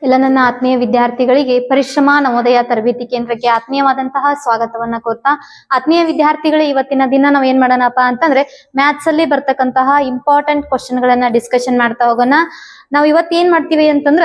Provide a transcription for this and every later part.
ಎಲ್ಲ ನನ್ನ ಆತ್ಮೀಯ ವಿದ್ಯಾರ್ಥಿಗಳಿಗೆ ಪರಿಶ್ರಮ ನವೋದಯ ತರಬೇತಿ ಕೇಂದ್ರಕ್ಕೆ ಆತ್ಮೀಯವಾದಂತಹ ಸ್ವಾಗತವನ್ನ ಕೋರ್ತಾ, ಆತ್ಮೀಯ ವಿದ್ಯಾರ್ಥಿಗಳು ಇವತ್ತಿನ ದಿನ ನಾವ್ ಏನ್ ಮಾಡೋಣಪ್ಪ ಅಂತಂದ್ರೆ ಮ್ಯಾಥ್ಸ್ ಅಲ್ಲಿ ಬರ್ತಕ್ಕಂತಹ ಇಂಪಾರ್ಟೆಂಟ್ ಕ್ವಶನ್ ಗಳನ್ನ ಡಿಸ್ಕಷನ್ ಮಾಡ್ತಾ ಹೋಗೋಣ. ನಾವ್ ಇವತ್ತು ಏನ್ ಮಾಡ್ತೀವಿ ಅಂತಂದ್ರ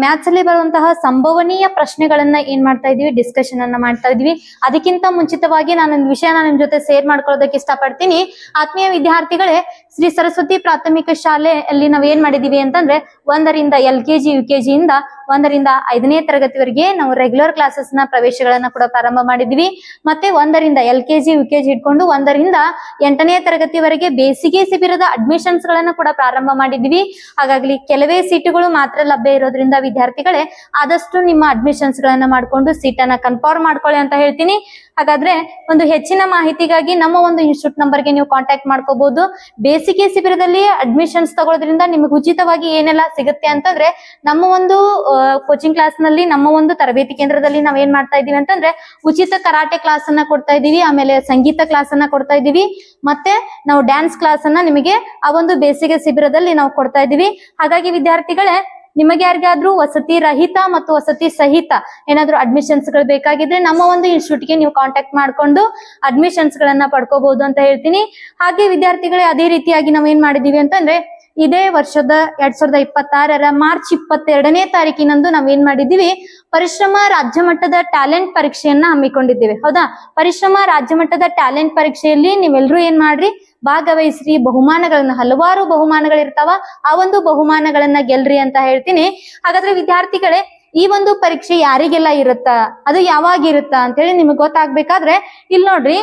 ಮ್ಯಾಥ್ಸ್ ಅಲ್ಲಿ ಬರುವಂತಹ ಸಂಭವನೀಯ ಪ್ರಶ್ನೆಗಳನ್ನ ಏನ್ ಮಾಡ್ತಾ ಇದೀವಿ, ಡಿಸ್ಕಷನ್ ಅನ್ನ ಮಾಡ್ತಾ ಇದೀವಿ. ಅದಕ್ಕಿಂತ ಮುಂಚಿತವಾಗಿ ನಾನೊಂದು ವಿಷಯನ ನಿಮ್ ಜೊತೆ ಶೇರ್ ಮಾಡ್ಕೊಳ್ಳೋದಕ್ಕೆ ಇಷ್ಟಪಡ್ತೀನಿ. ಆತ್ಮೀಯ ವಿದ್ಯಾರ್ಥಿಗಳೇ, ಶ್ರೀ ಸರಸ್ವತಿ ಪ್ರಾಥಮಿಕ ಶಾಲೆಯಲ್ಲಿ ನಾವ್ ಏನ್ ಮಾಡಿದೀವಿ ಅಂತಂದ್ರೆ 1ರಿಂದ LKG UKG ಇಂದ 1ರಿಂದ 5ನೇ ತರಗತಿವರೆಗೆ ನಾವು ರೆಗ್ಯುಲರ್ ಕ್ಲಾಸಸ್ ನ ಪ್ರವೇಶಗಳನ್ನ ಕೂಡ ಪ್ರಾರಂಭ ಮಾಡಿದ್ವಿ. ಮತ್ತೆ 1ರಿಂದ LKG UKG ಇಟ್ಕೊಂಡು 1ರಿಂದ 8ನೇ ತರಗತಿವರೆಗೆ ಬೇಸಿಗೆ ಶಿಬಿರದ ಅಡ್ಮಿಷನ್ಸ್ ಗಳನ್ನ ಕೂಡ ಪ್ರಾರಂಭ ಮಾಡಿದ್ವಿ. ಹಾಗಾಗಿ ಕೆಲವೇ ಸೀಟುಗಳು ಮಾತ್ರ ಲಭ್ಯ ಇರೋದ್ರಿಂದ ವಿದ್ಯಾರ್ಥಿಗಳೇ ಆದಷ್ಟು ನಿಮ್ಮ ಅಡ್ಮಿಷನ್ಸ್ ಗಳನ್ನ ಮಾಡ್ಕೊಂಡು ಸೀಟನ್ನ ಕನ್ಫರ್ಮ್ ಮಾಡ್ಕೊಳ್ಳಿ ಅಂತ ಹೇಳ್ತೀನಿ. ಹಾಗಾದ್ರೆ ಒಂದು ಹೆಚ್ಚಿನ ಮಾಹಿತಿಗಾಗಿ ನಮ್ಮ ಒಂದು ಇನ್ಸ್ಟಿಟ್ಯೂಟ್ ನಂಬರ್ಗೆ ನೀವು ಕಾಂಟ್ಯಾಕ್ಟ್ ಮಾಡ್ಕೋಬಹುದು. ಬೇಸಿಗೆ ಶಿಬಿರದಲ್ಲಿ ಅಡ್ಮಿಷನ್ಸ್ ತಗೊಳ್ಳೋದ್ರಿಂದ ನಿಮಗೆ ಉಚಿತವಾಗಿ ಏನೆಲ್ಲ ಸಿಗುತ್ತೆ ಅಂತಂದ್ರೆ, ನಮ್ಮ ಒಂದು ಕೋಚಿಂಗ್ ಕ್ಲಾಸ್ ನಲ್ಲಿ, ನಮ್ಮ ಒಂದು ತರಬೇತಿ ಕೇಂದ್ರದಲ್ಲಿ ನಾವ್ ಏನ್ ಮಾಡ್ತಾ ಇದೀವಿ ಅಂತಂದ್ರೆ ಉಚಿತ ಕರಾಟೆ ಕ್ಲಾಸ್ ಅನ್ನ ಕೊಡ್ತಾ ಇದೀವಿ, ಆಮೇಲೆ ಸಂಗೀತ ಕ್ಲಾಸ್ ಅನ್ನ ಕೊಡ್ತಾ ಇದೀವಿ, ಮತ್ತೆ ನಾವು ಡ್ಯಾನ್ಸ್ ಕ್ಲಾಸ್ ಅನ್ನ ನಿಮಗೆ ಆ ಒಂದು ಬೇಸಿಗೆ ಶಿಬಿರದಲ್ಲಿ ನಾವು ಕೊಡ್ತಾ ಇದೀವಿ. ಹಾಗಾಗಿ ವಿದ್ಯಾರ್ಥಿಗಳೇ, ನಿಮಗೆ ಯಾರಿಗಾದ್ರೂ ವಸತಿ ರಹಿತ ಮತ್ತು ವಸತಿ ಸಹಿತ ಏನಾದ್ರೂ ಅಡ್ಮಿಷನ್ಸ್ ಗಳು ಬೇಕಾಗಿದ್ರೆ ನಮ್ಮ ಒಂದು ಇನ್ಸ್ಟಿಟ್ಯೂಟ್ ಗೆ ನೀವು ಕಾಂಟ್ಯಾಕ್ಟ್ ಮಾಡ್ಕೊಂಡು ಅಡ್ಮಿಷನ್ಸ್ ಗಳನ್ನ ಪಡ್ಕೋಬಹುದು ಅಂತ ಹೇಳ್ತೀನಿ. ಹಾಗೆ ವಿದ್ಯಾರ್ಥಿಗಳೇ, ಅದೇ ರೀತಿಯಾಗಿ ನಾವ್ ಏನ್ ಮಾಡಿದೀವಿ ಅಂತಂದ್ರೆ ಇದೇ ವರ್ಷದ 2026 ಮಾರ್ಚ್ 22ನೇ ತಾರೀಕಿನಂದು ನಾವ್ ಏನ್ ಮಾಡಿದೀವಿ, ಪರಿಶ್ರಮ ರಾಜ್ಯ ಮಟ್ಟದ ಟ್ಯಾಲೆಂಟ್ ಪರೀಕ್ಷೆಯನ್ನ ಹಮ್ಮಿಕೊಂಡಿದ್ದೇವೆ. ಹೌದಾ? ಪರಿಶ್ರಮ ರಾಜ್ಯ ಮಟ್ಟದ ಟ್ಯಾಲೆಂಟ್ ಪರೀಕ್ಷೆಯಲ್ಲಿ ನೀವೆಲ್ರೂ ಏನ್ ಮಾಡ್ರಿ, ಭಾಗವಹಿಸ್ರಿ. ಬಹುಮಾನಗಳನ್ನ, ಹಲವಾರು ಬಹುಮಾನಗಳಿರ್ತಾವ, ಆ ಒಂದು ಬಹುಮಾನಗಳನ್ನ ಗೆಲ್ರಿ ಅಂತ ಹೇಳ್ತೀನಿ. ಹಾಗಾದ್ರೆ ವಿದ್ಯಾರ್ಥಿಗಳೇ, ಈ ಒಂದು ಪರೀಕ್ಷೆ ಯಾರಿಗೆಲ್ಲ ಇರುತ್ತಾ, ಅದು ಯಾವಾಗ ಇರುತ್ತಾ ಅಂತ ಹೇಳಿ ನಿಮ್ಗೆ ಗೊತ್ತಾಗ್ಬೇಕಾದ್ರೆ ಇಲ್ಲಿ ನೋಡ್ರಿ,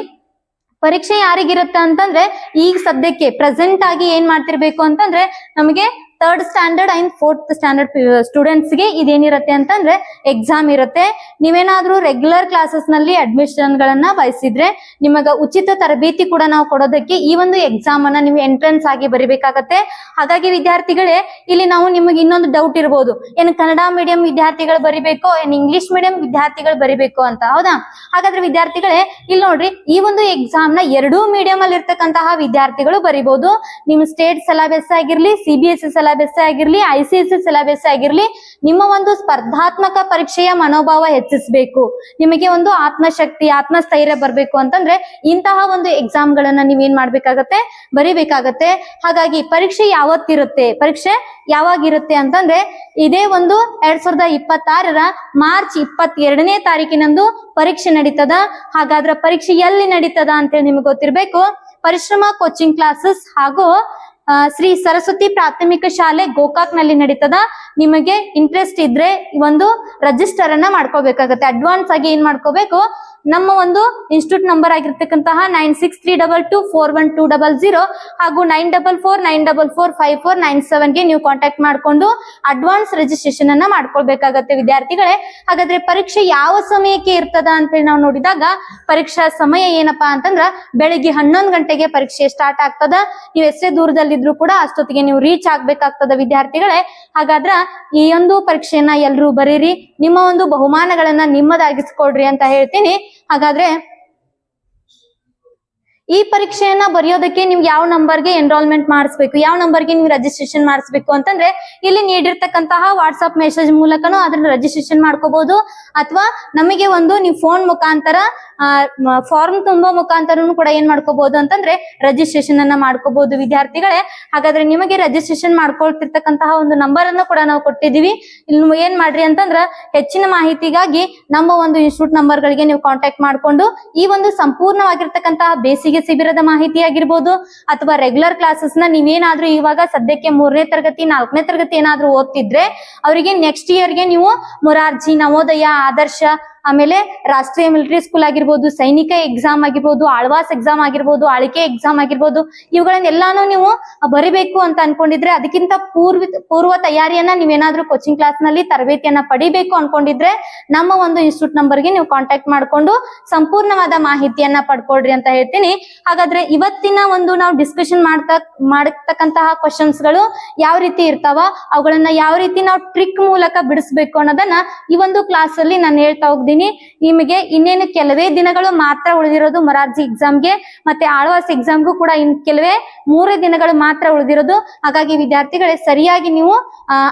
ಪರೀಕ್ಷೆ ಯಾರಿಗಿರುತ್ತೆ ಅಂತಂದ್ರೆ ಈಗ ಸದ್ಯಕ್ಕೆ ಪ್ರೆಸೆಂಟ್ ಆಗಿ ಏನ್ ಮಾಡ್ತಿರ್ಬೇಕು ಅಂತಂದ್ರೆ ನಮಗೆ 3rd standard and 4th standard students ಗೆ ಇದೇನಿರುತ್ತೆ ಅಂತಂದ್ರೆ ಎಕ್ಸಾಮ್ ಇರುತ್ತೆ. ನೀವೇನಾದ್ರೂ ರೆಗ್ಯುಲರ್ ಕ್ಲಾಸಸ್ ನಲ್ಲಿ ಅಡ್ಮಿಷನ್ ಗಳನ್ನ ಬಯಸಿದ್ರೆ ನಿಮಗ ಉಚಿತ ತರಬೇತಿ ಕೂಡ ನಾವು ಕೊಡೋದಕ್ಕೆ ಈ ಒಂದು ಎಕ್ಸಾಮ್ ಅನ್ನ ನೀವು ಎಂಟ್ರೆನ್ಸ್ ಆಗಿ ಬರಿಬೇಕಾಗತ್ತೆ. ಹಾಗಾಗಿ ವಿದ್ಯಾರ್ಥಿಗಳೇ, ಇಲ್ಲಿ ನಾವು ನಿಮಗೆ ಇನ್ನೊಂದು ಡೌಟ್ ಇರ್ಬೋದು, ಏನು ಕನ್ನಡ ಮೀಡಿಯಂ ವಿದ್ಯಾರ್ಥಿಗಳು ಬರಿಬೇಕೋ ಏನು ಇಂಗ್ಲಿಷ್ ಮೀಡಿಯಂ ವಿದ್ಯಾರ್ಥಿಗಳು ಬರಿಬೇಕು ಅಂತ. ಹೌದಾ? ಹಾಗಾದ್ರೆ ವಿದ್ಯಾರ್ಥಿಗಳೇ, ಇಲ್ಲಿ ನೋಡ್ರಿ, ಈ ಒಂದು ಎಕ್ಸಾಮ್ ನ 2 ಮೀಡಿಯಂ ಅಲ್ಲಿ ಇರ್ತಕ್ಕಂತಹ ವಿದ್ಯಾರ್ಥಿಗಳು ಬರಿಬಹುದು. ನಿಮ್ ಸ್ಟೇಟ್ ಸಿಲೆಬಸ್ ಆಗಿರ್ಲಿ, CBSE ಸಿಲೆಬಸ್ ಆಗಿರ್ಲಿ, ICSE ಸಿಲೆಬಸ್ ಆಗಿರ್ಲಿ, ನಿಮ್ಮ ಒಂದು ಸ್ಪರ್ಧಾತ್ಮಕ ಪರೀಕ್ಷೆಯ ಮನೋಭಾವ ಹೆಚ್ಚಿಸಬೇಕು, ನಿಮಗೆ ಒಂದು ಆತ್ಮಶಕ್ತಿ, ಆತ್ಮಸ್ಥೈರ್ಯ ಬರ್ಬೇಕು ಅಂತಂದ್ರೆ ಇಂತಹ ಒಂದು ಎಕ್ಸಾಮ್ ಗಳನ್ನ ನೀವೇನ್ ಮಾಡ್ಬೇಕಾಗತ್ತೆ, ಬರಿಬೇಕಾಗತ್ತೆ. ಹಾಗಾಗಿ ಪರೀಕ್ಷೆ ಯಾವತ್ತಿರುತ್ತೆ, ಪರೀಕ್ಷೆ ಯಾವಾಗಿರುತ್ತೆ ಅಂತಂದ್ರೆ ಇದೇ ಒಂದು 2026 ಮಾರ್ಚ್ 22ನೇ ತಾರೀಕಿನಂದು ಪರೀಕ್ಷೆ ನಡೀತದ. ಹಾಗಾದ್ರೆ ಪರೀಕ್ಷೆ ಎಲ್ಲಿ ನಡೀತದ ಅಂತೇಳಿ ನಿಮ್ಗೆ ಗೊತ್ತಿರ್ಬೇಕು. ಪರಿಶ್ರಮ ಕೋಚಿಂಗ್ ಕ್ಲಾಸಸ್ ಹಾಗೂ ಶ್ರೀ ಸರಸ್ವತಿ ಪ್ರಾಥಮಿಕ ಶಾಲೆ ಗೋಕಾಕ್ ನಲ್ಲಿ ನಡೀತದ. ನಿಮಗೆ ಇಂಟ್ರೆಸ್ಟ್ ಇದ್ರೆ ಒಂದು ರಿಜಿಸ್ಟರ್ ಅನ್ನ ಮಾಡ್ಕೋಬೇಕಾಗತ್ತೆ. ಅಡ್ವಾನ್ಸ್ ಆಗಿ ಏನ್ ಮಾಡ್ಕೋಬೇಕು, ನಮ್ಮ ಒಂದು ಇನ್ಸ್ಟಿಟ್ಯೂಟ್ ನಂಬರ್ ಆಗಿರ್ತಕ್ಕಂತಹ 9632241200 ಹಾಗೂ 9449445497 ಗೆ ನೀವು ಕಾಂಟ್ಯಾಕ್ಟ್ ಮಾಡ್ಕೊಂಡು ಅಡ್ವಾನ್ಸ್ ರಿಜಿಸ್ಟ್ರೇಷನ್ ಅನ್ನ ಮಾಡ್ಕೊಳ್ಬೇಕಾಗತ್ತೆ ವಿದ್ಯಾರ್ಥಿಗಳೇ. ಹಾಗಾದ್ರೆ ಪರೀಕ್ಷೆ ಯಾವ ಸಮಯಕ್ಕೆ ಇರ್ತದ ಅಂತ ಹೇಳಿ ನಾವು ನೋಡಿದಾಗ, ಪರೀಕ್ಷಾ ಸಮಯ ಏನಪ್ಪಾ ಅಂತಂದ್ರ ಬೆಳಿಗ್ಗೆ 11 ಗಂಟೆಗೆ ಪರೀಕ್ಷೆ ಸ್ಟಾರ್ಟ್ ಆಗ್ತದ. ನೀವು ಎಷ್ಟೇ ದೂರದಲ್ಲಿದ್ರು ಕೂಡ ಅಷ್ಟೊತ್ತಿಗೆ ನೀವು ರೀಚ್ ಆಗ್ಬೇಕಾಗ್ತದ ವಿದ್ಯಾರ್ಥಿಗಳೇ. ಹಾಗಾದ್ರ ಈ ಒಂದು ಪರೀಕ್ಷೆಯನ್ನ ಎಲ್ರೂ ಬರೀರಿ, ನಿಮ್ಮ ಒಂದು ಬಹುಮಾನಗಳನ್ನ ನಿಮ್ಮದಾಗಿಸ್ಕೊಡ್ರಿ ಅಂತ ಹೇಳ್ತೀನಿ. ಹಾಗಾದ್ರೆ ಈ ಪರೀಕ್ಷೆಯನ್ನ ಬರೆಯೋದಕ್ಕೆ ನೀವು ಯಾವ ನಂಬರ್ಗೆ ಎನ್ರೋಲ್ಮೆಂಟ್ ಮಾಡಿಸ್ಬೇಕು, ಯಾವ ನಂಬರ್ಗೆ ನೀವು ರಿಜಿಸ್ಟ್ರೇಷನ್ ಮಾಡಿಸ್ಬೇಕು ಅಂತಂದ್ರೆ ಇಲ್ಲಿ ನೀಡಿರ್ತಕ್ಕಂತಹ ವಾಟ್ಸ್ಆಪ್ ಮೆಸೇಜ್ ಮೂಲಕನೂ ಅದನ್ನ ರಿಜಿಸ್ಟ್ರೇಷನ್ ಮಾಡ್ಕೋಬಹುದು, ಅಥವಾ ನಮಗೆ ಒಂದು ನೀವು ಫೋನ್ ಮುಖಾಂತರ ಫಾರ್ಮ್ ತುಂಬೋ ಮುಖಾಂತರನು ಕೂಡ ಏನ್ ಮಾಡ್ಕೋಬಹುದು ಅಂತಂದ್ರೆ ರಿಜಿಸ್ಟ್ರೇಷನ್ ಅನ್ನ ಮಾಡ್ಕೋಬಹುದು ವಿದ್ಯಾರ್ಥಿಗಳೇ. ಹಾಗಾದ್ರೆ ನಿಮಗೆ ರಿಜಿಸ್ಟ್ರೇಷನ್ ಮಾಡ್ಕೊಳ್ತಿರ್ತಕ್ಕಂತಹ ಒಂದು ನಂಬರ್ ಅನ್ನು ಕೂಡ ನಾವು ಕೊಟ್ಟಿದೀವಿ. ಇಲ್ಲಿ ಏನ್ ಮಾಡ್ರಿ ಅಂತಂದ್ರ ಹೆಚ್ಚಿನ ಮಾಹಿತಿಗಾಗಿ ನಮ್ಮ ಒಂದು ಇನ್ಸ್ಟಿಟ್ಯೂಟ್ ನಂಬರ್ ಗಳಿಗೆ ನೀವು ಕಾಂಟ್ಯಾಕ್ಟ್ ಮಾಡ್ಕೊಂಡು ಈ ಒಂದು ಸಂಪೂರ್ಣವಾಗಿರ್ತಕ್ಕಂತಹ ಬೇಸಿಗೆ ಶಿಬಿರದ ಮಾಹಿತಿ ಆಗಿರ್ಬೋದು, ಅಥವಾ ರೆಗ್ಯುಲರ್ ಕ್ಲಾಸಸ್ ನ ನೀವೇನಾದ್ರೂ ಇವಾಗ ಸದ್ಯಕ್ಕೆ 3ನೇ ತರಗತಿ 4ನೇ ತರಗತಿ ಏನಾದ್ರೂ ಓದ್ತಿದ್ರೆ ಅವರಿಗೆ ನೆಕ್ಸ್ಟ್ ಇಯರ್ ಗೆ ನೀವು ಮೊರಾರ್ಜಿ, ನವೋದಯ, ಆದರ್ಶ, ಆಮೇಲೆ ರಾಷ್ಟ್ರೀಯ ಮಿಲಿಟರಿ ಸ್ಕೂಲ್ ಆಗಿರ್ಬೋದು, ಸೈನಿಕ ಎಕ್ಸಾಮ್ ಆಗಿರ್ಬೋದು, ಆಳ್ವಾಸ್ ಎಕ್ಸಾಮ್ ಆಗಿರ್ಬೋದು, ಆಳ್ಕೆ ಎಕ್ಸಾಮ್ ಆಗಿರ್ಬೋದು, ಇವುಗಳನ್ನೆಲ್ಲಾನು ನೀವು ಬರಿಬೇಕು ಅಂತ ಅನ್ಕೊಂಡಿದ್ರೆ, ಅದಕ್ಕಿಂತ ಪೂರ್ವ ತಯಾರಿಯನ್ನ ನೀವೇನಾದ್ರೂ ಕೋಚಿಂಗ್ ಕ್ಲಾಸ್ ನಲ್ಲಿ ತರಬೇತಿಯನ್ನ ಪಡಿಬೇಕು ಅನ್ಕೊಂಡಿದ್ರೆ ನಮ್ಮ ಒಂದು ಇನ್ಸ್ಟಿಟ್ಯೂಟ್ ನಂಬರ್ಗೆ ನೀವು ಕಾಂಟ್ಯಾಕ್ಟ್ ಮಾಡ್ಕೊಂಡು ಸಂಪೂರ್ಣವಾದ ಮಾಹಿತಿಯನ್ನ ಪಡ್ಕೊಳ್ರಿ ಅಂತ ಹೇಳ್ತೀನಿ. ಹಾಗಾದ್ರೆ ಇವತ್ತಿನ ಒಂದು ನಾವು ಡಿಸ್ಕಷನ್ ಮಾಡತಕ್ಕಂತಹ ಕ್ವಶನ್ಸ್ ಗಳು ಯಾವ ರೀತಿ ಇರ್ತಾವ, ಅವುಗಳನ್ನ ಯಾವ ರೀತಿ ನಾವು ಟ್ರಿಕ್ ಮೂಲಕ ಬಿಡಿಸ್ಬೇಕು ಅನ್ನೋದನ್ನ ಈ ಒಂದು ಕ್ಲಾಸ್ ಅಲ್ಲಿ ನಾನು ಹೇಳ್ತಾ ಹೋಗ್ತೀನಿ. ಹೇಳಿದೀನಿ. ನಿಮಗೆ ಇನ್ನೇನು ಕೆಲವೇ ದಿನಗಳು ಮಾತ್ರ ಉಳಿದಿರೋದು ಮೊರಾರ್ಜಿ ಎಕ್ಸಾಮ್ಗೆ, ಮತ್ತೆ ಆಳ್ವಾಸ್ ಎಕ್ಸಾಮ್ಗೂ ಕೂಡ ಕೆಲವೇ 3 ದಿನಗಳು ಮಾತ್ರ ಉಳಿದಿರೋದು. ಹಾಗಾಗಿ ವಿದ್ಯಾರ್ಥಿಗಳೇ ಸರಿಯಾಗಿ ನೀವು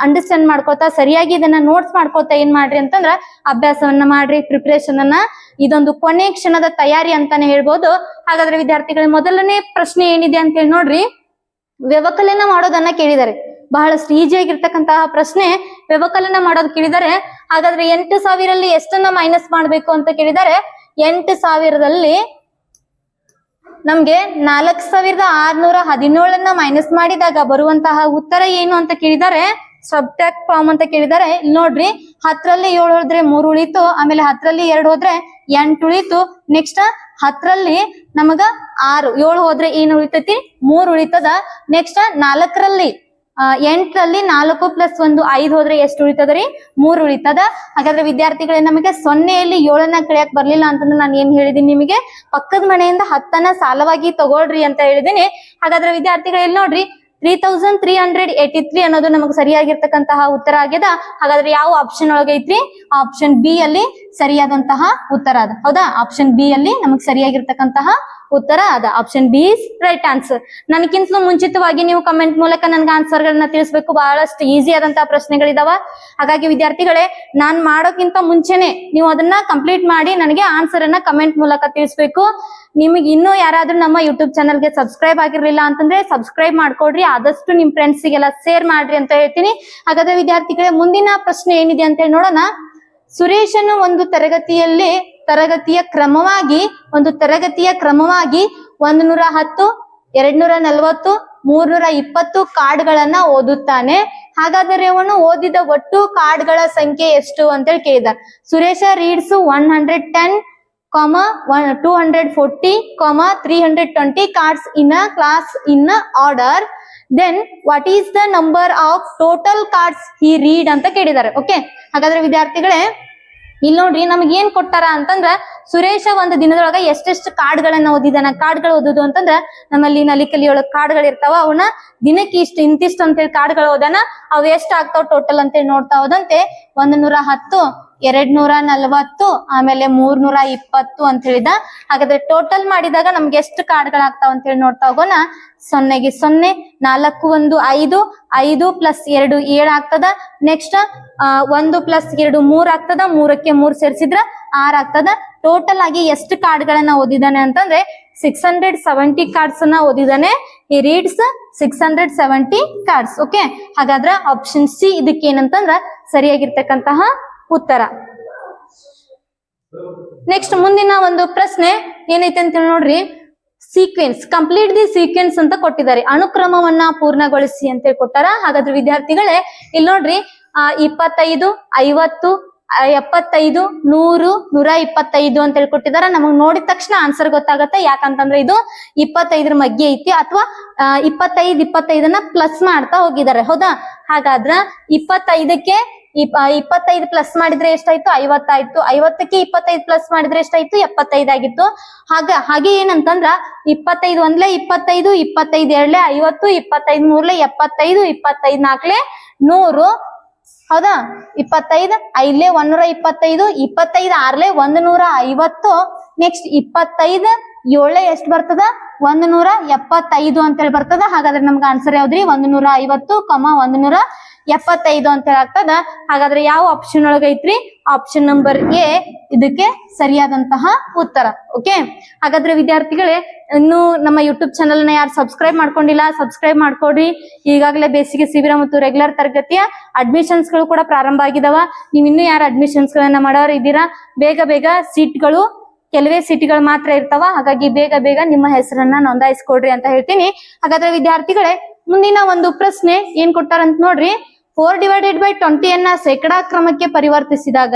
ಅಂಡರ್ಸ್ಟ್ಯಾಂಡ್ ಮಾಡ್ಕೋತಾ, ಸರಿಯಾಗಿ ಇದನ್ನ ನೋಟ್ಸ್ ಮಾಡ್ಕೋತಾ ಏನ್ ಮಾಡ್ರಿ ಅಂತಂದ್ರ ಅಭ್ಯಾಸವನ್ನ ಮಾಡ್ರಿ, ಪ್ರಿಪರೇಷನ್ ಅನ್ನ. ಇದೊಂದು ಕೊನೆ ಕ್ಷಣದ ತಯಾರಿ ಅಂತಾನೆ ಹೇಳ್ಬೋದು. ಹಾಗಾದ್ರೆ ವಿದ್ಯಾರ್ಥಿಗಳ ಮೊದಲನೇ ಪ್ರಶ್ನೆ ಏನಿದೆ ಅಂತ ಹೇಳಿ ನೋಡ್ರಿ, ವ್ಯವಕಲನ ಮಾಡೋದನ್ನ ಕೇಳಿದ್ದಾರೆ. ಬಹಳಷ್ಟು ಈಜಿ ಆಗಿರ್ತಕ್ಕಂತಹ ಪ್ರಶ್ನೆ, ವ್ಯವಕಲನ ಮಾಡೋದು ಕೇಳಿದ್ದಾರೆ. ಹಾಗಾದ್ರೆ 8,000 ಎಷ್ಟನ್ನ ಮೈನಸ್ ಮಾಡ್ಬೇಕು ಅಂತ ಕೇಳಿದ್ದಾರೆ. 8,000ದಲ್ಲಿ ನಮ್ಗೆ 4,617 ಮೈನಸ್ ಮಾಡಿದಾಗ ಬರುವಂತಹ ಉತ್ತರ ಏನು ಅಂತ ಕೇಳಿದ್ದಾರೆ. ಸಬ್ಟ್ರಾಕ್ಟ್ ಫಾರ್ಮ್ ಅಂತ ಕೇಳಿದ್ದಾರೆ. ಇಲ್ಲಿ ನೋಡ್ರಿ, 10ರಲ್ಲಿ 7 ಹೋದ್ರೆ 3 ಉಳಿತು, ಆಮೇಲೆ 10ರಲ್ಲಿ 2 ಹೋದ್ರೆ 8 ಉಳಿತು. ನೆಕ್ಸ್ಟ್ 10ರಲ್ಲಿ ನಮಗ 6, 7 ಹೋದ್ರೆ ಏನು ಉಳಿತೈತಿ? 3 ಉಳಿತದ. ನೆಕ್ಸ್ಟ್ 4ರಲ್ಲಿ 8ರಲ್ಲಿ 4 + 1 5 ಹೋದ್ರೆ ಎಷ್ಟು ಉಳಿತದ್ರಿ? 3 ಉಳಿತದ. ಹಾಗಾದ್ರೆ ವಿದ್ಯಾರ್ಥಿಗಳೇ ನಮಗೆ 0ಯಲ್ಲಿ 7ನ್ನ ಕಳಿಯಕ್ ಬರ್ಲಿಲ್ಲ ಅಂತಂದ್ರೆ ನಾನು ಏನ್ ಹೇಳಿದೀನಿ ನಿಮಗೆ, ಪಕ್ಕದ ಮನೆಯಿಂದ 10ನ್ನ ಸಾಲವಾಗಿ ತಗೊಳ್ರಿ ಅಂತ ಹೇಳಿದೀನಿ. ಹಾಗಾದ್ರೆ ವಿದ್ಯಾರ್ಥಿಗಳು ಇಲ್ಲಿ ನೋಡ್ರಿ, 3,383 ಅನ್ನೋದು ನಮಗೆ ಸರಿಯಾಗಿರ್ತಕ್ಕಂತಹ ಉತ್ತರ ಆಗ್ಯದ. ಹಾಗಾದ್ರೆ ಯಾವ ಆಪ್ಷನ್ ಒಳಗೈತ್ರಿ? ಆಪ್ಷನ್ ಬಿ ಅಲ್ಲಿ ಸರಿಯಾದಂತಹ ಉತ್ತರ ಅದ. ಹೌದಾ? ಆಪ್ಷನ್ ಬಿ ಅಲ್ಲಿ ನಮಗ್ ಸರಿಯಾಗಿರ್ತಕ್ಕಂತಹ ಉತ್ತರ ಅದ. Option B is right answer. ನನಗಿಂತಲೂ ಮುಂಚಿತವಾಗಿ ನೀವು ಕಮೆಂಟ್ ಮೂಲಕ ನನ್ಗೆ ಆನ್ಸರ್ ಗಳನ್ನ ತಿಳಿಸ್ಬೇಕು. ಬಹಳಷ್ಟು ಈಸಿ ಆದಂತಹ ಪ್ರಶ್ನೆಗಳಿದಾವ. ಹಾಗಾಗಿ ವಿದ್ಯಾರ್ಥಿಗಳೇ, ನಾನ್ ಮಾಡೋಕ್ಕಿಂತ ಮುಂಚೆನೆ ನೀವು ಅದನ್ನ ಕಂಪ್ಲೀಟ್ ಮಾಡಿ ನನಗೆ ಆನ್ಸರ್ ಅನ್ನ ಕಮೆಂಟ್ ಮೂಲಕ ತಿಳಿಸ್ಬೇಕು. ನಿಮಗೆ ಇನ್ನೂ ಯಾರಾದ್ರೂ ನಮ್ಮ ಯೂಟ್ಯೂಬ್ ಚಾನಲ್ಗೆ ಸಬ್ಸ್ಕ್ರೈಬ್ ಆಗಿರ್ಲಿಲ್ಲ ಅಂತಂದ್ರೆ ಸಬ್ಸ್ಕ್ರೈಬ್ ಮಾಡ್ಕೊಡ್ರಿ. ಆದಷ್ಟು ನಿಮ್ ಫ್ರೆಂಡ್ಸಿಗೆಲ್ಲ ಶೇರ್ ಮಾಡ್ರಿ ಅಂತ ಹೇಳ್ತೀನಿ. ಹಾಗಾದ್ರೆ ವಿದ್ಯಾರ್ಥಿಗಳೇ, ಮುಂದಿನ ಪ್ರಶ್ನೆ ಏನಿದೆ ಅಂತ ಹೇಳಿ ನೋಡೋಣ. ಸುರೇಶನು ಒಂದು ತರಗತಿಯ ಕ್ರಮವಾಗಿ 110, 240, 320 ಕಾರ್ಡ್ಗಳನ್ನ ಓದುತ್ತಾನೆ. ಹಾಗಾದರೆ ಅವನು ಓದಿದ ಒಟ್ಟು ಕಾರ್ಡ್ಗಳ ಸಂಖ್ಯೆ ಎಷ್ಟು ಅಂತೇಳಿ ಕೇಳಿದ. Suresh reeds 110, 240, 320 cards in a class in order. Then what is the number of total cards he read ಅಂತ ಕೇಳಿದ್ದಾರೆ. ಓಕೆ, ಹಾಗಾದ್ರೆ ವಿದ್ಯಾರ್ಥಿಗಳೇ ಇಲ್ಲಿ ನೋಡ್ರಿ, ನಮಗ್ ಏನ್ ಕೊಟ್ಟಾರ ಅಂತಂದ್ರ, ಸುರೇಶ ಒಂದು ದಿನದೊಳಗ ಎಷ್ಟೆಷ್ಟು ಕಾರ್ಡ್ಗಳನ್ನ ಓದಿದಾನ. ಕಾರ್ಡ್ಗಳು ಓದುದು ಅಂತಂದ್ರ ನಮ್ಮಲ್ಲಿ ನಲಿಕಲಿಯೊಳಗ ಕಾರ್ಡ್ಗಳು ಇರ್ತಾವ, ಅವನ್ನ ದಿನಕ್ಕೆ ಇಂತಿಷ್ಟು ಅಂತೇಳಿ ಕಾರ್ಡ್ಗಳು ಓದಾನ. ಅವು ಎಷ್ಟ್ ಆಗ್ತಾವ ಟೋಟಲ್ ಅಂತೇಳಿ ನೋಡ್ತಾ ಹೋದಂತೆ 110, 240, ಆಮೇಲೆ 320 ಅಂತ ಹೇಳಿದ. ಹಾಗಾದ್ರೆ ಟೋಟಲ್ ಮಾಡಿದಾಗ ನಮ್ಗೆ ಎಷ್ಟು ಕಾರ್ಡ್ಗಳಾಗ್ತಾವ ಅಂತ ಹೇಳಿ ನೋಡ್ತಾ ಹೋಗೋಣ. 0ಗೆ 0, 4 1 5, 5 + 2 7 ಆಗ್ತದ. ನೆಕ್ಸ್ಟ್ 1 + 2 3 ಆಗ್ತದ. 3ಕ್ಕೆ 3 ಸೇರಿಸಿದ್ರ 6 ಆಗ್ತದ. ಟೋಟಲ್ ಆಗಿ ಎಷ್ಟು ಕಾರ್ಡ್ಗಳನ್ನ ಓದಿದಾನೆ ಅಂತಂದ್ರೆ 670 ಕಾರ್ಡ್ಸ್ ಅನ್ನ ಓದಿದಾನೆ. ಈ ರೀಡ್ಸ್ 670 ಕಾರ್ಡ್ಸ್. ಓಕೆ, ಹಾಗಾದ್ರೆ ಆಪ್ಷನ್ ಸಿ ಇದಕ್ಕೆ ಏನಂತಂದ್ರ ಸರಿಯಾಗಿರ್ತಕ್ಕಂತಹ ಉತ್ತರ. ನೆಕ್ಸ್ಟ್ ಮುಂದಿನ ಒಂದು ಪ್ರಶ್ನೆ ಏನೈತೆ ಅಂತ ನೋಡ್ರಿ, ಸೀಕ್ವೆನ್ಸ್ ಕಂಪ್ಲೀಟ್ ದಿ ಸೀಕ್ವೆನ್ಸ್ ಅಂತ ಕೊಟ್ಟಿದ್ದಾರೆ. ಅನುಕ್ರಮವನ್ನ ಪೂರ್ಣಗೊಳಿಸಿ ಅಂತ ಹೇಳಿ ಕೊಟ್ಟಾರ. ಹಾಗಾದ್ರೆ ವಿದ್ಯಾರ್ಥಿಗಳೇ ಇಲ್ಲಿ ನೋಡ್ರಿ, 25, 50, 75, 100, 125 ಅಂತ ಹೇಳಿ ಕೊಟ್ಟಿದಾರ. ನಮಗ್ ನೋಡಿದ ತಕ್ಷಣ ಆನ್ಸರ್ ಗೊತ್ತಾಗತ್ತೆ. ಯಾಕಂತಂದ್ರೆ ಇದು 25 ಮಗ್ಗೆ ಐತಿ, ಅಥವಾ 25 ಪ್ಲಸ್ ಮಾಡ್ತಾ ಹೋಗಿದ್ದಾರೆ. ಹೌದಾ? ಹಾಗಾದ್ರ 25ಕ್ಕೆ 25 ಪ್ಲಸ್ ಮಾಡಿದ್ರೆ ಎಷ್ಟಾಯ್ತು? 50 ಆಯ್ತು. 50ಕ್ಕೆ 25 ಪ್ಲಸ್ ಮಾಡಿದ್ರೆ ಎಷ್ಟಾಯ್ತು? 75 ಆಗಿತ್ತು. ಹಾಗೆ ಏನಂತಂದ್ರ 25 1 25, 25 2 50, 25 3 75, 25 4 100. ಹೌದಾ? 25 5 125, 25 6 150. ನೆಕ್ಸ್ಟ್ 25 7 ಎಷ್ಟು ಬರ್ತದ? 175 ಅಂತ ಹೇಳಿ ಬರ್ತದ. ಹಾಗಾದ್ರೆ ನಮ್ಗೆ ಆನ್ಸರ್ ಯಾವ್ದ್ರಿ? 150, 175 ಅಂತ ಹೇಳಿ ಆಗ್ತದ. ಹಾಗಾದ್ರೆ ಯಾವ ಆಪ್ಷನ್ ಒಳಗೈತ್ರಿ? ಆಪ್ಷನ್ ನಂಬರ್ ಎ ಇದಕ್ಕೆ ಸರಿಯಾದಂತಹ ಉತ್ತರ. ಓಕೆ, ಹಾಗಾದ್ರೆ ವಿದ್ಯಾರ್ಥಿಗಳೇ, ಇನ್ನು ನಮ್ಮ ಯೂಟ್ಯೂಬ್ ಚಾನಲ್ ನ ಯಾರು ಸಬ್ಸ್ಕ್ರೈಬ್ ಮಾಡ್ಕೊಂಡಿಲ್ಲ, ಸಬ್ಸ್ಕ್ರೈಬ್ ಮಾಡ್ಕೊಡ್ರಿ. ಈಗಾಗಲೇ ಬೇಸಿಗೆ ಶಿಬಿರ ಮತ್ತು ರೆಗ್ಯುಲರ್ ತರಗತಿಯ ಅಡ್ಮಿಷನ್ಸ್ ಗಳು ಕೂಡ ಪ್ರಾರಂಭ ಆಗಿದಾವ. ನೀವು ಇನ್ನೂ ಯಾರು ಅಡ್ಮಿಷನ್ಸ್ ಗಳನ್ನ ಮಾಡೋರು ಇದ್ದೀರಾ, ಬೇಗ ಸೀಟ್ಗಳು ಕೆಲವೇ ಸೀಟ್ಗಳು ಮಾತ್ರ ಇರ್ತಾವ. ಹಾಗಾಗಿ ಬೇಗ ನಿಮ್ಮ ಹೆಸರನ್ನ ನೋಂದಾಯಿಸ್ಕೊಡ್ರಿ ಅಂತ ಹೇಳ್ತೀನಿ. ಹಾಗಾದ್ರೆ ವಿದ್ಯಾರ್ಥಿಗಳೇ, ಮುಂದಿನ ಒಂದು ಪ್ರಶ್ನೆ ಏನ್ ಕೊಟ್ಟಾರಂತ ನೋಡ್ರಿ. 4/20 ಅನ್ನ ಶೇಕಡಾಕ್ಕೆ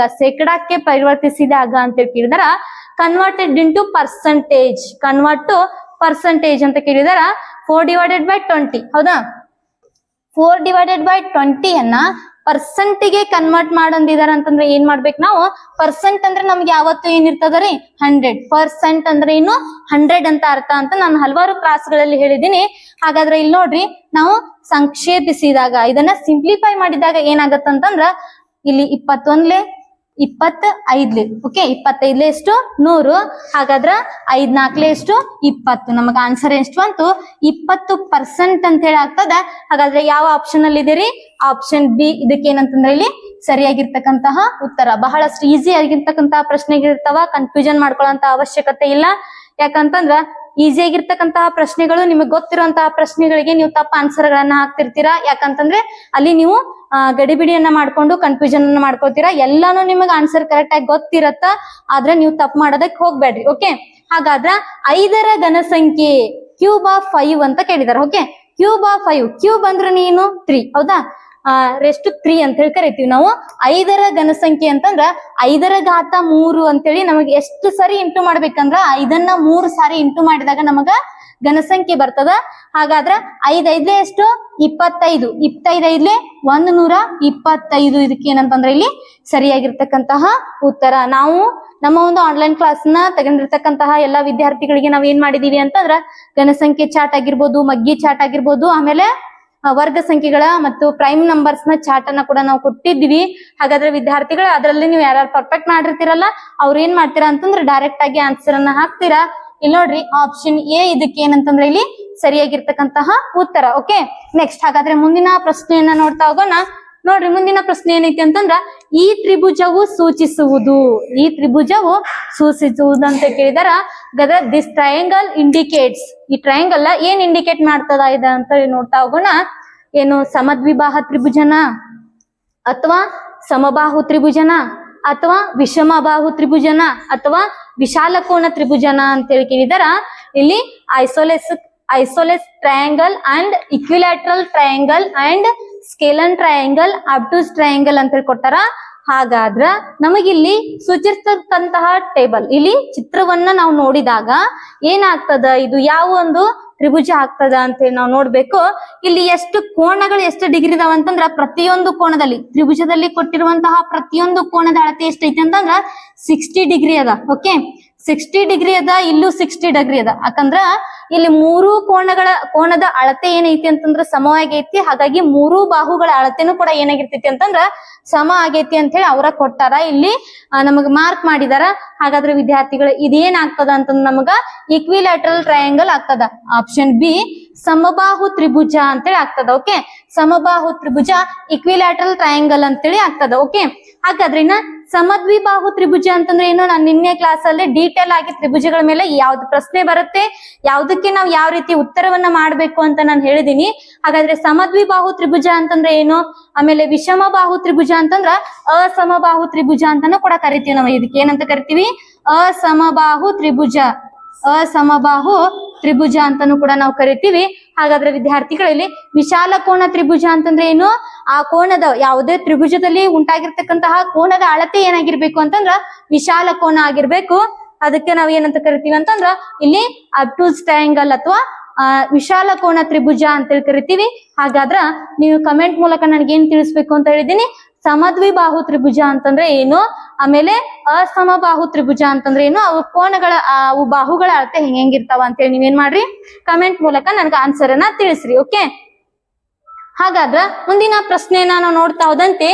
ಪರಿವರ್ತಿಸಿದಾಗ ಅಂತ ಕೇಳಿದಾರ. Converted into percentage, convert to percentage ಅಂತ ಕೇಳಿದಾರ. 4/20. ಹೌದಾ? 4/20 ಅನ್ನ ಪರ್ಸೆಂಟ್ಗೆ ಕನ್ವರ್ಟ್ ಮಾಡಂದಿದಾರ ಅಂತಂದ್ರೆ ಏನ್ ಮಾಡ್ಬೇಕು ನಾವು? ಪರ್ಸೆಂಟ್ ಅಂದ್ರೆ ನಮ್ಗೆ ಯಾವತ್ತು ಏನಿರ್ತದ್ರಿ? 100%. ಅಂದ್ರೆ ಇನ್ನು 100 ಅಂತ ಅರ್ಥ ಅಂತ ನಾನು ಹಲವಾರು ಕ್ಲಾಸ್ಗಳಲ್ಲಿ ಹೇಳಿದೀನಿ. ಹಾಗಾದ್ರೆ ಇಲ್ಲಿ ನೋಡ್ರಿ, ನಾವು ಸಂಕ್ಷೇಪಿಸಿದಾಗ, ಇದನ್ನ ಸಿಂಪ್ಲಿಫೈ ಮಾಡಿದಾಗ ಏನಾಗತ್ತಂತಂದ್ರ ಇಲ್ಲಿ 21 25 ಓಕೆ 25 ಎಷ್ಟು 100. ಹಾಗಾದ್ರ 5 4 ಎಷ್ಟು 20. ನಮಗ ಆನ್ಸರ್ ಎಷ್ಟು ಬಂತು 20% ಅಂತ ಹೇಳಿ ಆಗ್ತದ. ಹಾಗಾದ್ರೆ ಯಾವ ಆಪ್ಷನ್ ಅಲ್ಲಿ ಇದೀರಿ? ಆಪ್ಷನ್ ಬಿ ಇದಕ್ಕೆ ಏನಂತಂದ್ರೆ ಇಲ್ಲಿ ಸರಿಯಾಗಿರ್ತಕ್ಕಂತಹ ಉತ್ತರ. ಬಹಳಷ್ಟು ಈಸಿ ಆಗಿರ್ತಕ್ಕಂತಹ ಪ್ರಶ್ನೆಗಳಿರ್ತಾವ, ಕನ್ಫ್ಯೂಷನ್ ಮಾಡ್ಕೊಳ್ಳೋಂತ ಅವಶ್ಯಕತೆ ಇಲ್ಲ. ಯಾಕಂತಂದ್ರ ಈಸಿ ಆಗಿರ್ತಕ್ಕಂತಹ ಪ್ರಶ್ನೆಗಳು, ನಿಮಗೆ ಗೊತ್ತಿರುವಂತಹ ಪ್ರಶ್ನೆಗಳಿಗೆ ನೀವು ತಪ್ಪ ಆನ್ಸರ್ ಗಳನ್ನ ಹಾಕ್ತಿರ್ತೀರಾ. ಯಾಕಂತಂದ್ರೆ ಅಲ್ಲಿ ನೀವು ಗಡಿಬಿಡಿಯನ್ನ ಮಾಡ್ಕೊಂಡು ಕನ್ಫ್ಯೂಷನ್ ಅನ್ನ ಮಾಡ್ಕೊತೀರಾ. ಎಲ್ಲಾನು ನಿಮಗೆ ಆನ್ಸರ್ ಕರೆಕ್ಟ್ ಆಗಿ ಗೊತ್ತಿರತ್ತ, ಆದ್ರೆ ನೀವು ತಪ್ಪು ಮಾಡೋದಕ್ಕೆ ಹೋಗ್ಬೇಡ್ರಿ. ಓಕೆ, ಹಾಗಾದ್ರ 5ರ ಘನ ಸಂಖ್ಯೆ ಕ್ಯೂಬ್ ಆಫ್ 5 ಅಂತ ಕೇಳಿದಾರೆ. ಓಕೆ, ಕ್ಯೂಬ್ ಆಫ್ 5, ಕ್ಯೂಬ್ ಅಂದ್ರೆ ನೀನು 3, ಹೌದಾ? ರೆಸ್ಟ್ 3 ಅಂತ ಹೇಳಿ ಕರಿತೀವಿ ನಾವು. 5ರ ಘನ ಸಂಖ್ಯೆ ಅಂತಂದ್ರ 5ರ ಘಾತ 3 ಅಂತೇಳಿ ನಮಗೆ ಎಷ್ಟು ಸರಿ ಇಂಟು ಮಾಡ್ಬೇಕಂದ್ರ 5ನ್ನ 3 ಸಾರಿ ಇಂಟು ಮಾಡಿದಾಗ ನಮಗ ಘನಸಂಖ್ಯೆ ಬರ್ತದ. ಹಾಗಾದ್ರ 5 5 ಎಷ್ಟು 25, 25 125. ಇದಕ್ಕೆ ಏನಂತಂದ್ರೆ ಇಲ್ಲಿ ಸರಿಯಾಗಿರ್ತಕ್ಕಂತಹ ಉತ್ತರ. ನಾವು ನಮ್ಮ ಒಂದು ಆನ್ಲೈನ್ ಕ್ಲಾಸ್ ನ ತಗೊಂಡಿರ್ತಕ್ಕಂತಹ ಎಲ್ಲಾ ವಿದ್ಯಾರ್ಥಿಗಳಿಗೆ ನಾವ್ ಏನ್ ಮಾಡಿದೀವಿ ಅಂತಂದ್ರ ಘನಸಂಖ್ಯೆ ಚಾರ್ಟ್ ಆಗಿರ್ಬೋದು, ಮಗ್ಗಿ ಚಾರ್ಟ್ ಆಗಿರ್ಬೋದು, ಆಮೇಲೆ ವರ್ಗ ಸಂಖ್ಯೆಗಳ ಮತ್ತು ಪ್ರೈಮ್ ನಂಬರ್ಸ್ ನ ಚಾರ್ಟ್ ಅನ್ನ ಕೂಡ ನಾವು ಕೊಟ್ಟಿದ್ವಿ. ಹಾಗಾದ್ರೆ ವಿದ್ಯಾರ್ಥಿಗಳು ಅದರಲ್ಲಿ ನೀವು ಯಾರು ಪರ್ಫೆಕ್ಟ್ ಮಾಡಿರ್ತೀರಲ್ಲ ಅವ್ರು ಏನ್ ಮಾಡ್ತೀರಾ ಅಂತಂದ್ರೆ ಡೈರೆಕ್ಟ್ ಆಗಿ ಆನ್ಸರ್ ಅನ್ನ ಹಾಕ್ತೀರಾ. ಇಲ್ಲಿ ನೋಡ್ರಿ ಆಪ್ಷನ್ ಎ ಇದಕ್ಕೆ ಏನಂತಂದ್ರೆ ಇಲ್ಲಿ ಸರಿಯಾಗಿರ್ತಕ್ಕಂತಹ ಉತ್ತರ. ಓಕೆ, ನೆಕ್ಸ್ಟ್ ಹಾಗಾದ್ರೆ ಮುಂದಿನ ಪ್ರಶ್ನೆಯನ್ನ ನೋಡ್ತಾ ಹೋಗೋಣ. ನೋಡ್ರಿ ಮುಂದಿನ ಪ್ರಶ್ನೆ ಏನೈತಿ ಅಂತಂದ್ರ ಈ ತ್ರಿಭುಜವು ಸೂಚಿಸುವುದು. ಈ ತ್ರಿಭುಜವು ಸೂಚಿಸುವುದು ಅಂತ ಕೇಳಿದಾರ. This triangle indicates. ಈ ಟ್ರಯಾಂಗಲ್ ಏನ್ ಇಂಡಿಕೇಟ್ ಮಾಡ್ತದ ಇದ ಅಂತ ನೋಡ್ತಾ ಹೋಗೋಣ. ಏನು ಸಮದ್ವಿಬಾಹ ತ್ರಿಭುಜನ, ಅಥವಾ ಸಮಬಾಹು ತ್ರಿಭುಜನ, ಅಥವಾ ವಿಷಮಬಾಹು ತ್ರಿಭುಜನ, ಅಥವಾ ವಿಶಾಲ ಕೋನ ತ್ರಿಭುಜನ ಅಂತೇಳಿ ಕೇಳಿದಾರ. ಇಲ್ಲಿ isosceles triangle and equilateral triangle and scalene triangle, obtuse triangle ಅಂತ ಹೇಳಿ ಕೊಟ್ಟಾರ. ಹಾಗಾದ್ರ ನಮಗಿಲ್ಲಿ ಸೂಚಿಸ್ತಕ್ಕಂತಹ ಟೇಬಲ್, ಇಲ್ಲಿ ಚಿತ್ರವನ್ನ ನಾವು ನೋಡಿದಾಗ ಏನಾಗ್ತದ, ಇದು ಯಾವ ಒಂದು ತ್ರಿಭುಜ ಆಗ್ತದ ಅಂತ ಹೇಳಿ ನಾವು ನೋಡ್ಬೇಕು. ಇಲ್ಲಿ ಎಷ್ಟು ಕೋಣಗಳು ಎಷ್ಟು ಡಿಗ್ರಿ ಇದಾವ ಅಂತಂದ್ರ ಪ್ರತಿಯೊಂದು ಕೋಣದಲ್ಲಿ, ತ್ರಿಭುಜದಲ್ಲಿ ಕೊಟ್ಟಿರುವಂತಹ ಪ್ರತಿಯೊಂದು ಕೋಣದ ಅಳತೆ ಎಷ್ಟೈತಿ ಅಂತಂದ್ರ 60 ಡಿಗ್ರಿ ಅದ. ಓಕೆ, 60 ಡಿಗ್ರಿ ಅದ, ಇಲ್ಲೂ 60 ಡಿಗ್ರಿ ಅದ. ಯಾಕಂದ್ರ ಇಲ್ಲಿ 3 ಕೋಣದ ಅಳತೆ ಏನೈತಿ ಅಂತಂದ್ರ ಸಮವಾಗಿ ಐತಿ. ಹಾಗಾಗಿ 3 ಬಾಹುಗಳ ಅಳತೆನೂ ಕೂಡ ಏನಾಗಿರ್ತೈತಿ ಅಂತಂದ್ರ ಸಮ ಆಗೈತಿ ಅಂತ ಹೇಳಿ ಅವರ ಕೊಟ್ಟಾರ. ಇಲ್ಲಿ ನಮಗ ಮಾರ್ಕ್ ಮಾಡಿದಾರ. ಹಾಗಾದ್ರೆ ವಿದ್ಯಾರ್ಥಿಗಳು ಇದೇನಾಗ್ತದ ಅಂತಂದ್ರ ನಮಗ ಈಕ್ವಿಲ್ಯಾಟ್ರಲ್ ಟ್ರಯಾಂಗಲ್ ಆಗ್ತದ. ಆಪ್ಷನ್ ಬಿ ಸಮಬಾಹು ತ್ರಿಭುಜ ಅಂತೇಳಿ ಆಗ್ತದ. ಓಕೆ, ಸಮಬಾಹು ತ್ರಿಭುಜ ಈಕ್ವಿಲ್ಯಾಟ್ರಲ್ ಟ್ರಯಾಂಗಲ್ ಅಂತೇಳಿ ಆಗ್ತದ. ಓಕೆ, ಹಾಗಾದ್ರೆ ಇನ್ನ ಸಮದ್ವಿಬಾಹು ತ್ರಿಭುಜ ಅಂತಂದ್ರೆ ಏನು, ನಾನು ನಿನ್ನೆ ಕ್ಲಾಸ್ ಅಲ್ಲಿ ಡೀಟೇಲ್ ಆಗಿ ತ್ರಿಭುಜಗಳ ಮೇಲೆ ಯಾವ್ದು ಪ್ರಶ್ನೆ ಬರುತ್ತೆ, ಯಾವ್ದಕ್ಕೆ ನಾವು ಯಾವ ರೀತಿ ಉತ್ತರವನ್ನ ಮಾಡ್ಬೇಕು ಅಂತ ನಾನು ಹೇಳಿದೀನಿ. ಹಾಗಾದ್ರೆ ಸಮದ್ವಿಬಾಹು ತ್ರಿಭುಜ ಅಂತಂದ್ರೆ ಏನು, ಆಮೇಲೆ ವಿಷಮಬಾಹು ತ್ರಿಭುಜ ಅಂತಂದ್ರ ಅಸಮಬಾಹು ತ್ರಿಭುಜ ಅಂತಾನು ಕೂಡ ಕರಿತೀವಿ ನಾವು. ಇದಕ್ಕೆ ಏನಂತ ಕರಿತೀವಿ, ಅಸಮಬಾಹು ತ್ರಿಭುಜ, ಅಸಮಬಾಹು ತ್ರಿಭುಜ ಅಂತಾನು ಕೂಡ ನಾವು ಕರಿತೀವಿ. ಹಾಗಾದ್ರೆ ವಿದ್ಯಾರ್ಥಿಗಳಲ್ಲಿ ವಿಶಾಲ ಕೋನ ತ್ರಿಭುಜ ಅಂತಂದ್ರೆ ಏನು, ಆ ಕೋನದ ಯಾವುದೇ ತ್ರಿಭುಜದಲ್ಲಿ ಉಂಟಾಗಿರ್ತಕ್ಕಂತಹ ಕೋನದ ಅಳತೆ ಏನಾಗಿರ್ಬೇಕು ಅಂತಂದ್ರ ವಿಶಾಲ ಕೋನ ಆಗಿರ್ಬೇಕು. ಅದಕ್ಕೆ ನಾವ್ ಏನಂತ ಕರಿತೀವಿ ಅಂತಂದ್ರ ಇಲ್ಲಿ ಅಬ್ಟೂಸ್ ಟ್ರಯಾಂಗಲ್ ಅಥವಾ ವಿಶಾಲ ಕೋನ ತ್ರಿಭುಜ ಅಂತೇಳಿ ಕರಿತೀವಿ. ಹಾಗಾದ್ರ ನೀವು ಕಮೆಂಟ್ ಮೂಲಕ ನನಗೆ ಏನ್ ತಿಳಿಸ್ಬೇಕು ಅಂತ ಹೇಳಿದೀನಿ, ಸಮದ್ವಿಬಾಹು ತ್ರಿಭುಜ ಅಂತಂದ್ರೆ ಏನು, ಆಮೇಲೆ ಅಸಮಬಾಹು ತ್ರಿಭುಜ ಅಂತಂದ್ರೆ ಏನು, ಅವು ಕೋನಗಳ ಅವು ಬಾಹುಗಳ ಅಳತೆ ಹೆಂಗಿರ್ತಾವ ಅಂತೇಳಿ ನೀವೇನ್ ಮಾಡ್ರಿ ಕಮೆಂಟ್ ಮೂಲಕ ನನಗೆ ಆನ್ಸರ್ ಅನ್ನ ತಿಳಿಸ್ರಿ. ಓಕೆ, ಹಾಗಾದ್ರ ಮುಂದಿನ ಪ್ರಶ್ನೆಯನ್ನ ನಾವು ನೋಡ್ತಾ ಹೋದಂತೆ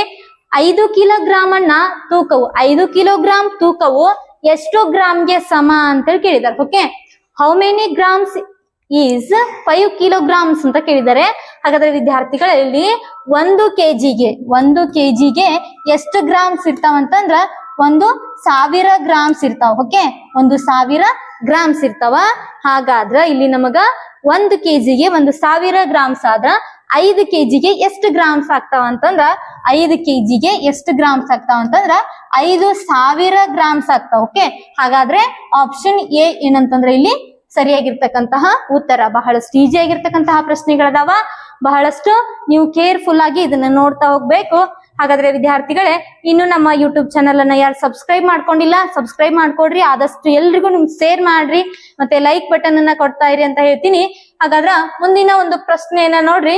5 ಕಿಲೋಗ್ರಾಮ್ ಅನ್ನ ತೂಕವು 5 ಕಿಲೋಗ್ರಾಮ್ ತೂಕವು ಎಷ್ಟು ಗ್ರಾಮ್ಗೆ ಸಮ ಅಂತೇಳಿ ಕೇಳಿದಾರೆ. Okay, how many grams is 5 kilograms ಅಂತ ಕೇಳಿದ್ದಾರೆ. ಹಾಗಾದ್ರೆ ವಿದ್ಯಾರ್ಥಿಗಳಲ್ಲಿ 1 ಕೆಜಿಗೆ ಎಷ್ಟು ಗ್ರಾಮ್ಸ್ ಇರ್ತಾವ ಅಂತಂದ್ರ 1000 ಗ್ರಾಮ್ಸ್ ಇರ್ತಾವ. ಓಕೆ, 1000 ಗ್ರಾಮ್ಸ್ ಇರ್ತಾವ. ಹಾಗಾದ್ರ ಇಲ್ಲಿ ನಮಗ 1 ಕೆಜಿಗೆ 1000 ಗ್ರಾಮ್ಸ್ ಆದ್ರ 5 ಕೆಜಿಗೆ ಎಷ್ಟು ಗ್ರಾಮ್ಸ್ ಆಗ್ತಾವ ಅಂತಂದ್ರ 5 ಕೆಜಿಗೆ ಎಷ್ಟು ಗ್ರಾಮ್ಸ್ ಆಗ್ತಾವ ಅಂತಂದ್ರ 5000 ಗ್ರಾಮ್ಸ್ ಆಗ್ತಾವ. ಓಕೆ, ಹಾಗಾದ್ರೆ ಆಪ್ಷನ್ ಎ ಏನಂತಂದ್ರೆ ಇಲ್ಲಿ ಸರಿಯಾಗಿರ್ತಕ್ಕಂತಹ ಉತ್ತರ. ಬಹಳಷ್ಟು ಈಜಿ ಆಗಿರ್ತಕ್ಕಂತಹ ಪ್ರಶ್ನೆಗಳದಾವ. ಬಹಳಷ್ಟು ನೀವು ಕೇರ್ಫುಲ್ ಆಗಿ ಇದನ್ನ ನೋಡ್ತಾ ಹೋಗ್ಬೇಕು. ಹಾಗಾದ್ರೆ ವಿದ್ಯಾರ್ಥಿಗಳೇ, ಇನ್ನು ನಮ್ಮ ಯೂಟ್ಯೂಬ್ ಚಾನಲ್ ಅನ್ನ ಯಾರು ಸಬ್ಸ್ಕ್ರೈಬ್ ಮಾಡ್ಕೊಂಡಿಲ್ಲ ಸಬ್ಸ್ಕ್ರೈಬ್ ಮಾಡ್ಕೊಡ್ರಿ. ಆದಷ್ಟು ಎಲ್ರಿಗೂ ನಿಮ್ಗೆ ಶೇರ್ ಮಾಡ್ರಿ, ಮತ್ತೆ ಲೈಕ್ ಬಟನ್ ಅನ್ನ ಕೊಡ್ತಾ ಇರಿ ಅಂತ ಹೇಳ್ತೀನಿ. ಹಾಗಾದ್ರ ಮುಂದಿನ ಒಂದು ಪ್ರಶ್ನೆಯನ್ನ ನೋಡ್ರಿ.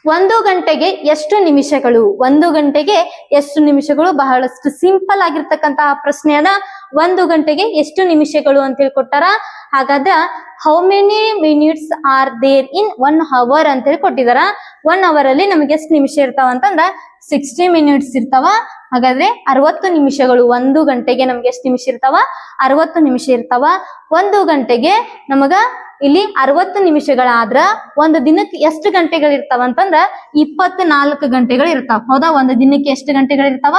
1 ಗಂಟೆಗೆ ಎಷ್ಟು ನಿಮಿಷಗಳು? 1 ಗಂಟೆಗೆ ಎಷ್ಟು ನಿಮಿಷಗಳು? ಬಹಳಷ್ಟು ಸಿಂಪಲ್ ಆಗಿರ್ತಕ್ಕಂತಹ ಪ್ರಶ್ನೆ ಅದ. 1 ಗಂಟೆಗೆ ಎಷ್ಟು ನಿಮಿಷಗಳು ಅಂತ ಹೇಳಿ ಕೊಟ್ಟಾರ. ಹಾಗಾದ್ರೆ how many minutes are there in 1 hour ಅಂತ ಹೇಳಿ ಕೊಟ್ಟಿದಾರ. 1 hour ಅಲ್ಲಿ ನಮಗೆ ಎಷ್ಟು ನಿಮಿಷ ಇರ್ತಾವ ಅಂತಂದ್ರ 60 minutes ಇರ್ತಾವ. ಹಾಗಾದ್ರೆ 60 ನಿಮಿಷಗಳು. 1 ಗಂಟೆಗೆ ನಮ್ಗೆ ಎಷ್ಟು ನಿಮಿಷ ಇರ್ತಾವ? 60 ನಿಮಿಷ ಇರ್ತಾವ. 1 ಗಂಟೆಗೆ ನಮಗ ಇಲ್ಲಿ 60 ನಿಮಿಷಗಳಾದ್ರ ಒಂದು ದಿನಕ್ಕೆ ಎಷ್ಟು ಗಂಟೆಗಳು ಇರ್ತಾವ ಅಂತಂದ್ರ 24 ಗಂಟೆಗಳು ಇರ್ತಾವ. ಹೌದಾ? ಒಂದು ದಿನಕ್ಕೆ ಎಷ್ಟು ಗಂಟೆಗಳು ಇರ್ತಾವ?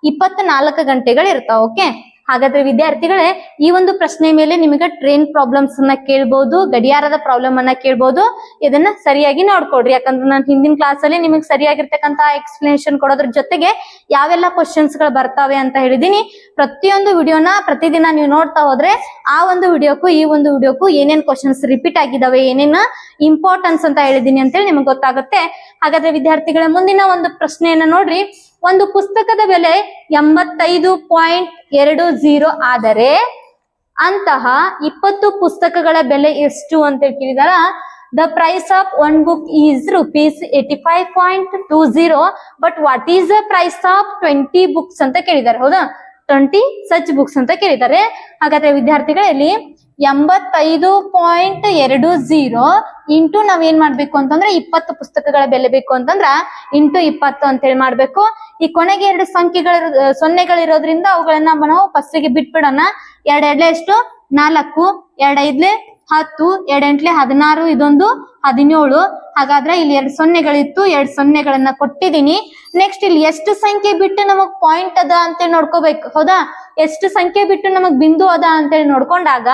24 ಗಂಟೆಗಳು ಇರ್ತಾವ. ಓಕೆ, ಹಾಗಾದ್ರೆ ವಿದ್ಯಾರ್ಥಿಗಳೇ, ಈ ಒಂದು ಪ್ರಶ್ನೆ ಮೇಲೆ ನಿಮಗೆ ಟ್ರೈನ್ ಪ್ರಾಬ್ಲಮ್ಸ್ ಅನ್ನ ಕೇಳ್ಬಹುದು, ಗಡಿಯಾರದ ಪ್ರಾಬ್ಲಮ್ ಅನ್ನ ಕೇಳ್ಬಹುದು. ಇದನ್ನ ಸರಿಯಾಗಿ ನೋಡ್ಕೊಡ್ರಿ. ಯಾಕಂದ್ರೆ ನಾನು ಹಿಂದಿನ ಕ್ಲಾಸ್ ಅಲ್ಲಿ ನಿಮಗೆ ಸರಿಯಾಗಿರ್ತಕ್ಕಂತ ಎಕ್ಸ್ಪ್ಲನೇಷನ್ ಕೊಡೋದ್ರ ಜೊತೆಗೆ ಯಾವೆಲ್ಲ ಕ್ವಶನ್ಸ್ ಗಳು ಬರ್ತಾವೆ ಅಂತ ಹೇಳಿದೀನಿ. ಪ್ರತಿಯೊಂದು ವಿಡಿಯೋನ ಪ್ರತಿದಿನ ನೀವು ನೋಡ್ತಾ ಹೋದ್ರೆ ಆ ಒಂದು ವಿಡಿಯೋಕ್ಕೂ ಈ ಒಂದು ವಿಡಿಯೋಕ್ಕೂ ಏನೇನ್ ಕ್ವಶನ್ಸ್ ರಿಪೀಟ್ ಆಗಿದಾವೆ, ಏನೇನ ಇಂಪಾರ್ಟೆನ್ಸ್ ಅಂತ ಹೇಳಿದೀನಿ ಅಂತೇಳಿ ನಿಮಗೆ ಗೊತ್ತಾಗುತ್ತೆ. ಹಾಗಾದ್ರೆ ವಿದ್ಯಾರ್ಥಿಗಳ ಮುಂದಿನ ಒಂದು ಪ್ರಶ್ನೆಯನ್ನ ನೋಡ್ರಿ. ಒಂದು ಪುಸ್ತಕದ ಬೆಲೆ 85.20 ಆದರೆ ಅಂತಹ 20 ಪುಸ್ತಕಗಳ ಬೆಲೆ ಎಷ್ಟು ಅಂತ ಕೇಳಿದಾರ. The price of one book is ₹85.20 but what is the price of 20 books ಅಂತ ಕೇಳಿದ್ದಾರೆ. ಹೌದಾ? 20 ಸಚ್ ಬುಕ್ಸ್ ಅಂತ ಕೇಳಿದ್ದಾರೆ. ಹಾಗಾದ್ರೆ ವಿದ್ಯಾರ್ಥಿಗಳಲ್ಲಿ 85.20 ಇಂಟು ನಾವೇನ್ ಮಾಡ್ಬೇಕು ಅಂತಂದ್ರೆ 20 ಪುಸ್ತಕಗಳ ಬೆಲೆ ಬೇಕು ಅಂತಂದ್ರ ಇಂಟು 20 ಅಂತ ಹೇಳಿ ಮಾಡ್ಬೇಕು. ಈ ಕೊನೆಗೆ 2 ಸಂಖ್ಯೆಗಳು ಸೊನ್ನೆಗಳಿರೋದ್ರಿಂದ ಅವುಗಳನ್ನ ನಾವು ಫಸ್ಟಿಗೆ ಬಿಟ್ಬಿಡೋಣ. 2 ಎಡ್ಲೆ ಎಷ್ಟು? 4, 2 5 10, 2 8 16, ಇದೊಂದು 17. ಹಾಗಾದ್ರೆ ಇಲ್ಲಿ 2 ಸೊನ್ನೆಗಳಿತ್ತು, 2 ಸೊನ್ನೆಗಳನ್ನ ಕೊಟ್ಟಿದೀನಿ. ನೆಕ್ಸ್ಟ್ ಇಲ್ಲಿ ಎಷ್ಟು ಸಂಖ್ಯೆ ಬಿಟ್ಟು ನಮಗ್ ಪಾಯಿಂಟ್ ಅದ ಅಂತೇಳಿ ನೋಡ್ಕೋಬೇಕು. ಹೌದಾ? ಎಷ್ಟು ಸಂಖ್ಯೆ ಬಿಟ್ಟು ನಮಗ್ ಬಿಂದು ಅದ ಅಂತೇಳಿ ನೋಡ್ಕೊಂಡಾಗ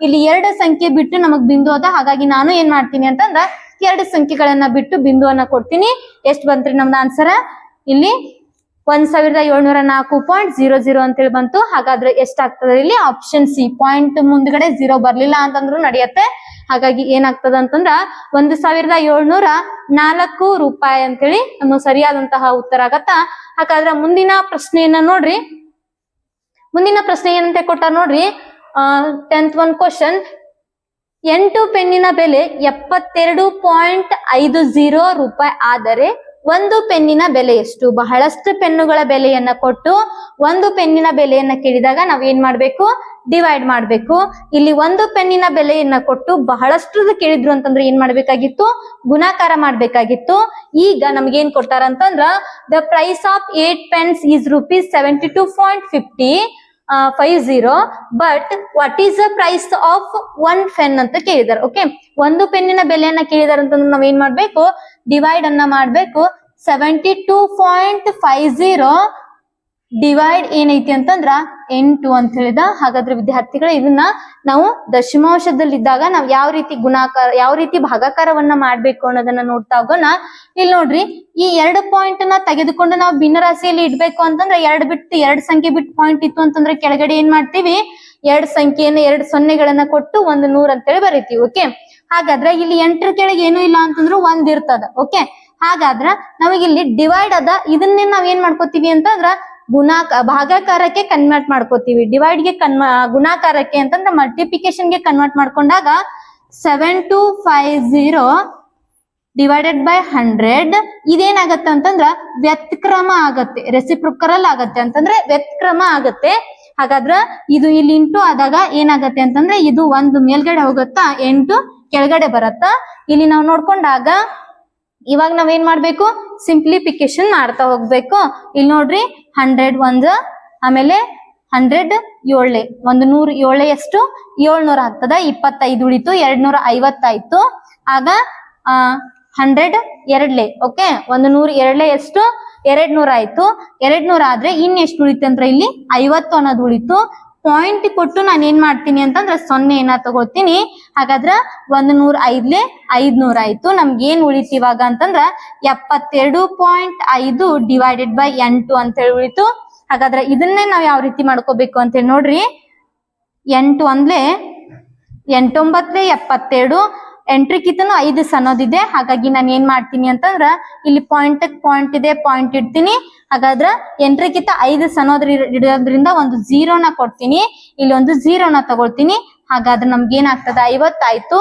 ಇಲ್ಲಿ 2 ಸಂಖ್ಯೆ ಬಿಟ್ಟು ನಮಗ್ ಬಿಂದು ಅದ. ಹಾಗಾಗಿ ನಾನು ಏನ್ ಮಾಡ್ತೀನಿ ಅಂತಂದ್ರ 2 ಸಂಖ್ಯೆಗಳನ್ನ ಬಿಟ್ಟು ಬಿಂದುವನ್ನ ಕೊಡ್ತೀನಿ. ಎಷ್ಟು ಬಂತ್ರಿ ನಮ್ದು ಆನ್ಸರ್? ಇಲ್ಲಿ 1704.00 ಅಂತೇಳಿ ಬಂತು. ಹಾಗಾದ್ರೆ ಎಷ್ಟಾಗ್ತದೆ ಇಲ್ಲಿ? Option C. ಪಾಯಿಂಟ್ ಮುಂದ್ಗಡೆ 0 ಬರ್ಲಿಲ್ಲ ಅಂತಂದ್ರು ನಡೆಯತ್ತೆ. ಹಾಗಾಗಿ ಏನಾಗ್ತದ ಅಂತಂದ್ರ 1704 ರೂಪಾಯಿ ಅಂತೇಳಿ ನಮ್ಮ ಸರಿಯಾದಂತಹ ಉತ್ತರ ಆಗತ್ತ. ಹಾಗಾದ್ರೆ ಮುಂದಿನ ಪ್ರಶ್ನೆಯನ್ನ ನೋಡ್ರಿ. ಮುಂದಿನ ಪ್ರಶ್ನೆ ಏನಂತ ಕೊಟ್ಟಾರ ನೋಡ್ರಿ. 10th one question. 8 ಪೆನ್ನಿನ ಬೆಲೆ 72.50 ರೂಪಾಯಿ ಆದರೆ 1 ಪೆನ್ನಿನ ಬೆಲೆ ಎಷ್ಟು? ಬಹಳಷ್ಟು ಪೆನ್ನುಗಳ ಬೆಲೆಯನ್ನ ಕೊಟ್ಟು 1 ಪೆನ್ನಿನ ಬೆಲೆಯನ್ನ ಕೇಳಿದಾಗ ನಾವ್ ಏನ್ ಮಾಡ್ಬೇಕು? ಡಿವೈಡ್ ಮಾಡ್ಬೇಕು. ಇಲ್ಲಿ 1 ಪೆನ್ನಿನ ಬೆಲೆಯನ್ನ ಕೊಟ್ಟು ಬಹಳಷ್ಟು ಕೇಳಿದ್ರು ಅಂತಂದ್ರೆ ಏನ್ ಮಾಡ್ಬೇಕಾಗಿತ್ತು? ಗುಣಾಕಾರ ಮಾಡ್ಬೇಕಾಗಿತ್ತು. ಈಗ ನಮ್ಗೇನ್ ಕೊಟ್ಟಾರ ಅಂತಂದ್ರ the price of 8 pens is ₹72.50 but what is the price of 1 pen ಅಂತ ಕೇಳಿದಾರೆ. ಓಕೆ, 1 ಪೆನ್ನಿನ ಬೆಲೆಯನ್ನ ಕೇಳಿದಾರೆ ಅಂತಂದ್ರೆ ನಾವ್ ಏನ್ ಮಾಡ್ಬೇಕು? ಡಿವೈಡ್ ಅನ್ನ ಮಾಡ್ಬೇಕು. 72.50 ಡಿವೈಡ್ ಏನೈತಿ ಅಂತಂದ್ರ 8 ಅಂತ ಹೇಳಿದ. ಹಾಗಾದ್ರೆ ವಿದ್ಯಾರ್ಥಿಗಳು ಇದನ್ನ ನಾವು ದಶಮಾಂಶದಲ್ಲಿದ್ದಾಗ ನಾವ್ ಯಾವ ರೀತಿ ಗುಣಾಕಾರ, ಯಾವ ರೀತಿ ಭಾಗಾಕಾರವನ್ನ ಮಾಡ್ಬೇಕು ಅನ್ನೋದನ್ನ ನೋಡ್ತಾ ಹೋಗೋಣ. ಇಲ್ಲಿ ನೋಡ್ರಿ, ಈ 2 ಪಾಯಿಂಟ್ ನ ತೆಗೆದುಕೊಂಡು ನಾವು ಭಿನ್ನರಾಶಿಯಲ್ಲಿ ಇಡ್ಬೇಕು ಅಂತಂದ್ರೆ 2 ಸಂಖ್ಯೆ ಬಿಟ್ಟು ಪಾಯಿಂಟ್ ಇತ್ತು ಅಂತಂದ್ರೆ ಕೆಳಗಡೆ ಏನ್ ಮಾಡ್ತೀವಿ? 2 ಸಂಖ್ಯೆಯನ್ನ 2 ಸೊನ್ನೆಗಳನ್ನ ಕೊಟ್ಟು 100 ಅಂತೇಳಿ ಬರೀತೀವಿ. ಓಕೆ, ಹಾಗಾದ್ರೆ ಇಲ್ಲಿ 8 ಕೆಳಗೆ ಏನೂ ಇಲ್ಲ ಅಂತಂದ್ರೆ 1 ಇರ್ತದ. ಓಕೆ, ಹಾಗಾದ್ರ ನಮಗಿಲ್ಲಿ ಡಿವೈಡ್ ಅದ. ಇದನ್ನೇ ನಾವ್ ಏನ್ ಮಾಡ್ಕೋತೀವಿ ಅಂತಂದ್ರ ಭಾಗಾಕಾರಕ್ಕೆ ಕನ್ವರ್ಟ್ ಮಾಡ್ಕೋತೀವಿ. ಡಿವೈಡ್ ಗೆ ಗುಣಾಕಾರಕ್ಕೆ ಅಂತಂದ್ರೆ ಮಲ್ಟಿಪ್ಲಿಕೇಶನ್ ಗೆ ಕನ್ವರ್ಟ್ ಮಾಡ್ಕೊಂಡಾಗ 7250 ಡಿವೈಡೆಡ್ ಬೈ 100 ಇದೇನಾಗತ್ತೆ ಅಂತಂದ್ರ ವ್ಯತ್ಕ್ರಮ ಆಗತ್ತೆ. ರೆಸಿಪ್ರೊಕಲ್ ಆಗತ್ತೆ ಅಂತಂದ್ರೆ ವ್ಯತ್ಕ್ರಮ ಆಗತ್ತೆ. ಹಾಗಾದ್ರ ಇದು ಇಲ್ಲಿ ಇಂಟು ಆದಾಗ ಏನಾಗತ್ತೆ ಅಂತಂದ್ರೆ ಇದು 1 ಮೇಲ್ಗಡೆ ಹೋಗುತ್ತಾ, 8 ಕೆಳಗಡೆ ಬರತ್ತಾ. ಇಲ್ಲಿ ನಾವು ನೋಡ್ಕೊಂಡಾಗ ಇವಾಗ ನಾವೇನ್ ಮಾಡ್ಬೇಕು? ಸಿಂಪ್ಲಿಫಿಕೇಶನ್ ಮಾಡ್ತಾ ಹೋಗ್ಬೇಕು. ಇಲ್ಲಿ ನೋಡ್ರಿ, 100 1, ಆಮೇಲೆ 100 7, 100 7 ಎಷ್ಟು? 700 ಆಗ್ತದ. 25 ಉಳಿತು, 250 ಆಯ್ತು. ಆಗ 100 2. ಓಕೆ, 100 2 ಎಷ್ಟು? 200 ಆಯ್ತು. 200 ಆದ್ರೆ ಇನ್ನೆಷ್ಟು ಉಳಿತು ಅಂದ್ರೆ ಇಲ್ಲಿ 50 ಅನ್ನೋದು ಉಳಿತು. ಪಾಯಿಂಟ್ ಕೊಟ್ಟು ನಾನು ಏನ್ ಮಾಡ್ತೀನಿ ಅಂತಂದ್ರೆ 0 ತಗೋತೀನಿ. ಹಾಗಾದ್ರ 100 5 500 ಆಯ್ತು. ನಮ್ಗೆ ಏನ್ ಉಳಿತು ಇವಾಗ ಅಂತಂದ್ರ 72.5 ಡಿವೈಡೆಡ್ ಬೈ 8 ಅಂತ ಹೇಳಿ ಉಳಿತು. ಹಾಗಾದ್ರೆ ಇದನ್ನೇ ನಾವ್ ಯಾವ ರೀತಿ ಮಾಡ್ಕೋಬೇಕು ಅಂತ ಹೇಳಿ ನೋಡ್ರಿ. 8 1 8 9 72. 8ಕಿಂತನೂ 5 ಸಣ್ಣದಿದೆ. ಹಾಗಾಗಿ ನಾನು ಏನ್ ಮಾಡ್ತೀನಿ ಅಂತಂದ್ರ ಇಲ್ಲಿ ಪಾಯಿಂಟ್ ಇದೆ, ಪಾಯಿಂಟ್ ಇಡ್ತೀನಿ. ಹಾಗಾದ್ರ 8ಕಿಂತ 5 ಸಣ್ಣದ್ರ ಇಡೋದ್ರಿಂದ ಒಂದು 0ನ ಕೊಡ್ತೀನಿ. ಇಲ್ಲಿ ಒಂದು 0ನ ತಗೊಳ್ತೀನಿ. ಹಾಗಾದ್ರೆ ನಮ್ಗೆ ಏನಾಗ್ತದ 50 ಆಯ್ತು,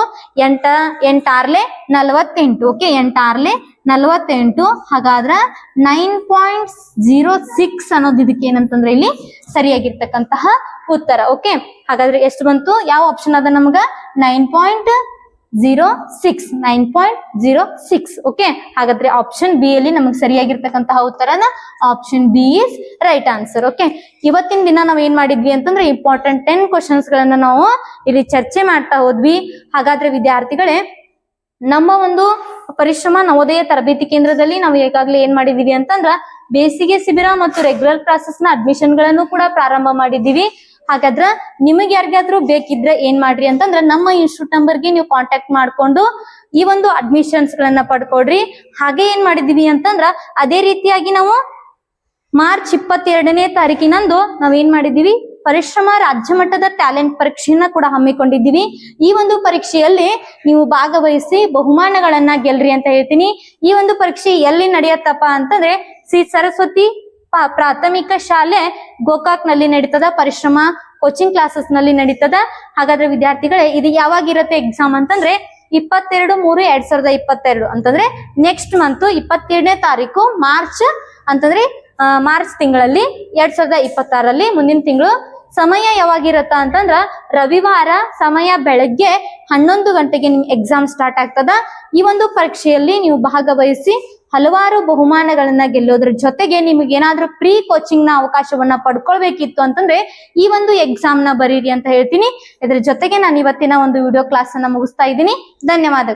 8 48 ಓಕೆ 8 48 ಹಾಗಾದ್ರ 9.06 ಅನ್ನೋದು ಇದಕ್ಕೆ ಏನಂತಂದ್ರೆ ಇಲ್ಲಿ ಸರಿಯಾಗಿರ್ತಕ್ಕಂತಹ ಉತ್ತರ. ಓಕೆ ಹಾಗಾದ್ರೆ ಎಷ್ಟು ಬಂತು, ಯಾವ ಆಪ್ಷನ್ ಅದ ನಮ್ಗ 9.06 ಓಕೆ ಹಾಗಾದ್ರೆ ಆಪ್ಷನ್ ಬಿ ಅಲ್ಲಿ ನಮಗೆ ಸರಿಯಾಗಿರ್ತಕ್ಕಂತಹ ಉತ್ತರನ option B is right answer. Okay ಇವತ್ತಿನ ದಿನ ನಾವ್ ಏನ್ ಮಾಡಿದ್ವಿ ಅಂತಂದ್ರೆ ಇಂಪಾರ್ಟೆಂಟ್ 10 ಕ್ವಶನ್ಸ್ ಗಳನ್ನ ನಾವು ಇಲ್ಲಿ ಚರ್ಚೆ ಮಾಡ್ತಾ ಹೋದ್ವಿ. ಹಾಗಾದ್ರೆ ವಿದ್ಯಾರ್ಥಿಗಳೇ, ನಮ್ಮ ಒಂದು ಪರಿಶ್ರಮ ನವೋದಯ ತರಬೇತಿ ಕೇಂದ್ರದಲ್ಲಿ ನಾವು ಈಗಾಗಲೇ ಏನ್ ಮಾಡಿದೀವಿ ಅಂತಂದ್ರ ಬೇಸಿಗೆ ಶಿಬಿರ ಮತ್ತು ರೆಗ್ಯುಲರ್ ಕ್ಲಾಸಸ್ ನ ಅಡ್ಮಿಷನ್ ಗಳನ್ನು ಕೂಡ ಪ್ರಾರಂಭ ಮಾಡಿದೀವಿ. ಹಾಗಾದ್ರ ನಿಮಗೆ ಯಾರಿಗಾದ್ರೂ ಬೇಕಿದ್ರೆ ಏನ್ ಮಾಡ್ರಿ ಅಂತಂದ್ರ ನಮ್ಮ ಇನ್ಸ್ಟಿಟ್ಯೂಟ್ ನಂಬರ್ಗೆ ನೀವು ಕಾಂಟ್ಯಾಕ್ಟ್ ಮಾಡ್ಕೊಂಡು ಈ ಒಂದು ಅಡ್ಮಿಷನ್ಸ್ ಗಳನ್ನ ಪಡ್ಕೊಡ್ರಿ. ಹಾಗೆ ಏನ್ ಮಾಡಿದೀವಿ ಅಂತಂದ್ರ ಅದೇ ರೀತಿಯಾಗಿ ನಾವು ಮಾರ್ಚ್ 22ನೇ ತಾರೀಕಿನಂದು ನಾವೇನ್ ಮಾಡಿದೀವಿ, ಪರಿಶ್ರಮ ರಾಜ್ಯ ಮಟ್ಟದ ಟ್ಯಾಲೆಂಟ್ ಪರೀಕ್ಷೆಯನ್ನ ಕೂಡ ಹಮ್ಮಿಕೊಂಡಿದ್ದೀವಿ. ಈ ಒಂದು ಪರೀಕ್ಷೆಯಲ್ಲಿ ನೀವು ಭಾಗವಹಿಸಿ ಬಹುಮಾನಗಳನ್ನ ಗೆಲ್ರಿ ಅಂತ ಹೇಳ್ತೀನಿ. ಈ ಒಂದು ಪರೀಕ್ಷೆ ಎಲ್ಲಿ ನಡೆಯತ್ತಪ್ಪ ಅಂತಂದ್ರೆ ಶ್ರೀ ಸರಸ್ವತಿ ಪ್ರಾಥಮಿಕ ಶಾಲೆ ಗೋಕಾಕ್ ನಲ್ಲಿ ನಡೀತದ, ಪರಿಶ್ರಮ ಕೋಚಿಂಗ್ ಕ್ಲಾಸಸ್ ನಲ್ಲಿ ನಡೀತದ. ಹಾಗಾದ್ರೆ ವಿದ್ಯಾರ್ಥಿಗಳೇ, ಇದು ಯಾವಾಗಿರತ್ತೆ ಎಕ್ಸಾಮ್ ಅಂತಂದ್ರೆ 22/3/2022 ಅಂತಂದ್ರೆ ನೆಕ್ಸ್ಟ್ ಮಂತ್ 27ನೇ ತಾರೀಕು ಮಾರ್ಚ್ ಅಂತಂದ್ರೆ ಮಾರ್ಚ್ ತಿಂಗಳಲ್ಲಿ 2026 ಮುಂದಿನ ತಿಂಗಳು. ಸಮಯ ಯಾವಾಗಿರತ್ತ ಅಂತಂದ್ರ ರವಿವಾರ ಸಮಯ ಬೆಳಗ್ಗೆ 11 ಗಂಟೆಗೆ ನಿಮ್ ಎಕ್ಸಾಮ್ ಸ್ಟಾರ್ಟ್ ಆಗ್ತದ. ಈ ಒಂದು ಪರೀಕ್ಷೆಯಲ್ಲಿ ನೀವು ಭಾಗವಹಿಸಿ ಹಲವಾರು ಬಹುಮಾನಗಳನ್ನ ಗೆಲ್ಲೋದ್ರ ಜೊತೆಗೆ ನಿಮಗೆ ಏನಾದ್ರೂ ಪ್ರೀ ಕೋಚಿಂಗ್ ನ ಅವಕಾಶವನ್ನ ಪಡ್ಕೊಳ್ಬೇಕಿತ್ತು ಅಂತಂದ್ರೆ ಈ ಒಂದು ಎಕ್ಸಾಮ್ ನ ಬರೀರಿ ಅಂತ ಹೇಳ್ತೀನಿ. ಇದ್ರ ಜೊತೆಗೆ ನಾನು ಇವತ್ತಿನ ಒಂದು ವಿಡಿಯೋ ಕ್ಲಾಸ್ ಅನ್ನ ಮುಗಿಸ್ತಾ ಇದ್ದೀನಿ. ಧನ್ಯವಾದಗಳು.